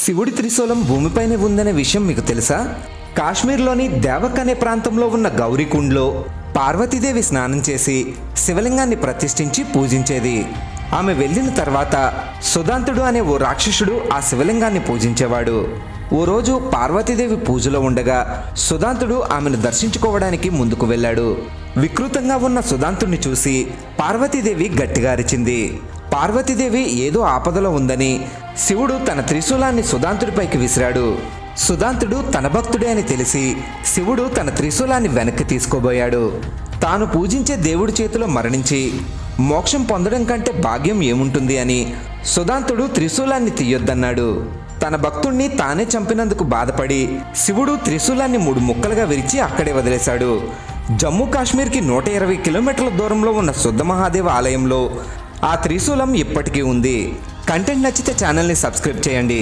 శివుడి త్రిశూలం భూమిపైనే ఉందనే విషయం మీకు తెలుసా? కాశ్మీర్లోని దేవక్ అనే ప్రాంతంలో ఉన్న గౌరీకుండ్లో పార్వతీదేవి స్నానం చేసి శివలింగాన్ని ప్రతిష్ఠించి పూజించేది. ఆమె వెళ్ళిన తర్వాత సుదాంతుడు అనే ఓ రాక్షసుడు ఆ శివలింగాన్ని పూజించేవాడు. ఓ రోజు పార్వతీదేవి పూజలో ఉండగా సుదాంతుడు ఆమెను దర్శించుకోవడానికి ముందుకు వెళ్ళాడు. వికృతంగా ఉన్న సుదాంతుడిని చూసి పార్వతీదేవి గట్టిగా అరిచింది. పార్వతీదేవి ఏదో ఆపదలో ఉందని శివుడు తన త్రిశూలాన్ని సుదాంతుడిపైకి విసిరాడు. సుదాంతుడు తన భక్తుడే అని తెలిసి శివుడు తన త్రిశూలాన్ని వెనక్కి తీసుకోబోయాడు. తాను పూజించే దేవుడి చేతిలో మరణించి మోక్షం పొందడం కంటే భాగ్యం ఏముంటుంది అని సుదాంతుడు త్రిశూలాన్ని తీయొద్దన్నాడు. తన భక్తుణ్ణి తానే చంపినందుకు బాధపడి శివుడు త్రిశూలాన్ని 3 ముక్కలుగా విరిచి అక్కడే వదిలేశాడు. జమ్మూ కాశ్మీర్కి 120 కిలోమీటర్ల దూరంలో ఉన్న శుద్ధ మహాదేవ ఆలయంలో ఆ త్రిశూలం ఇప్పటికీ ఉంది. కంటెంట్ నచ్చితే ఛానల్ని సబ్స్క్రైబ్ చేయండి.